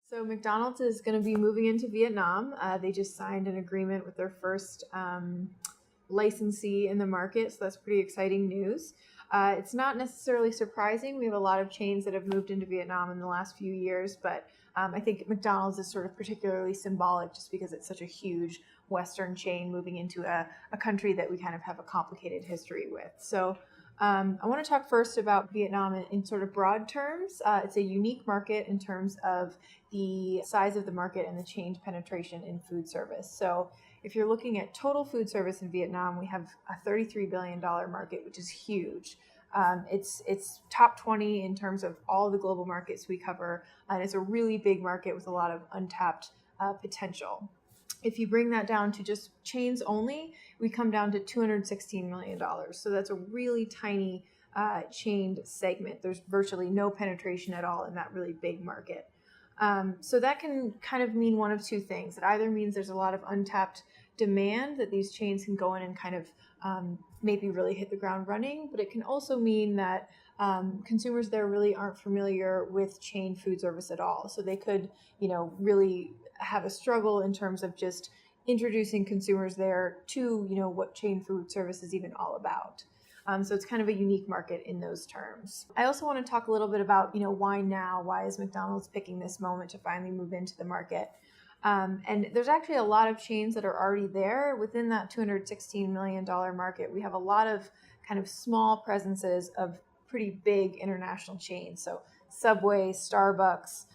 So McDonald's is going to be moving into Vietnam. They just signed an agreement with their first licensee in the market, so that's pretty exciting news. It's not necessarily surprising. We have a lot of chains that have moved into Vietnam in the last few years, but I think McDonald's is sort of particularly symbolic just because it's such a huge Western chain moving into a country that we kind of have a complicated history with. So I want to talk first about Vietnam in sort of broad terms. It's a unique market in terms of the size of the market and the change penetration in food service. So if you're looking at total food service in Vietnam, we have a $33 billion market, which is huge. It's top 20 in terms of all the global markets we cover, and it's a really big market with a lot of untapped potential. If you bring that down to just chains only, we come down to $216 million. So that's a really tiny chained segment. There's virtually no penetration at all in that really big market. So that can kind of mean one of two things. It either means there's a lot of untapped demand that these chains can go in and kind of maybe really hit the ground running, but it can also mean that consumers there really aren't familiar with chain food service at all. So they could, really have a struggle in terms of just introducing consumers there to, what chain food service is even all about. So it's kind of a unique market in those terms. I also want to talk a little bit about, why now? Why is McDonald's picking this moment to finally move into the market? And there's actually a lot of chains that are already there within that $216 million market. We have a lot of kind of small presences of pretty big international chains. So Subway, Starbucks,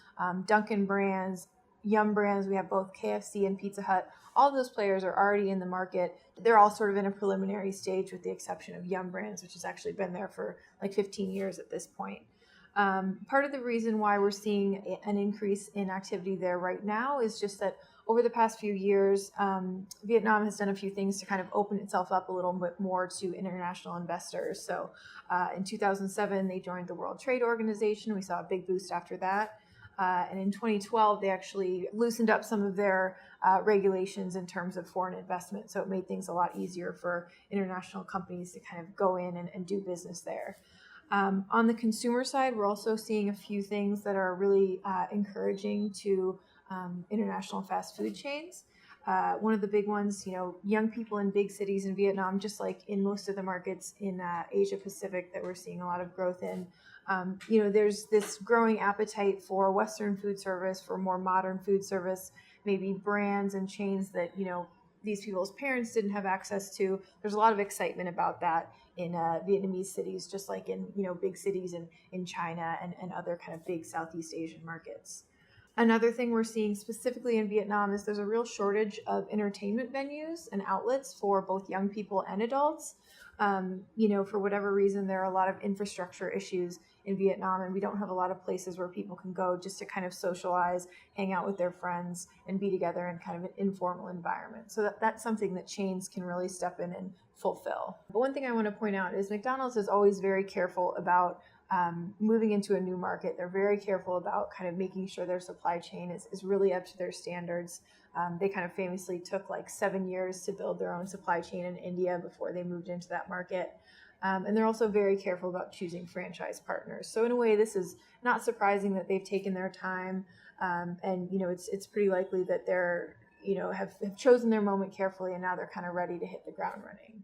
Dunkin' brands, Yum brands. We have both KFC and Pizza Hut. All of those players are already in the market. They're all sort of in a preliminary stage with the exception of Yum brands, which has actually been there for like 15 years at this point. Part of the reason why we're seeing an increase in activity there right now is just that over the past few years, Vietnam has done a few things to kind of open itself up a little bit more to international investors. So in 2007, they joined the World Trade Organization. We saw a big boost after that. And in 2012, they actually loosened up some of their regulations in terms of foreign investment. So it made things a lot easier for international companies to kind of go in and do business there. On the consumer side, we're also seeing a few things that are really encouraging to international fast food chains. One of the big ones, young people in big cities in Vietnam, just like in most of the markets in Asia Pacific that we're seeing a lot of growth in. There's this growing appetite for Western food service, for more modern food service, maybe brands and chains that, these people's parents didn't have access to. There's a lot of excitement about that in Vietnamese cities, just like in, big cities in China and other kind of big Southeast Asian markets. Another thing we're seeing specifically in Vietnam is there's a real shortage of entertainment venues and outlets for both young people and adults. For whatever reason, there are a lot of infrastructure issues in Vietnam, and we don't have a lot of places where people can go just to kind of socialize, hang out with their friends, and be together in kind of an informal environment. So that's something that chains can really step in and fulfill. But one thing I want to point out is McDonald's is always very careful about moving into a new market. They're very careful about kind of making sure their supply chain is really up to their standards. They kind of famously took like 7 years to build their own supply chain in India before they moved into that market. And they're also very careful about choosing franchise partners. So in a way, this is not surprising that they've taken their time. And, it's pretty likely that they're, have chosen their moment carefully, and now they're kind of ready to hit the ground running.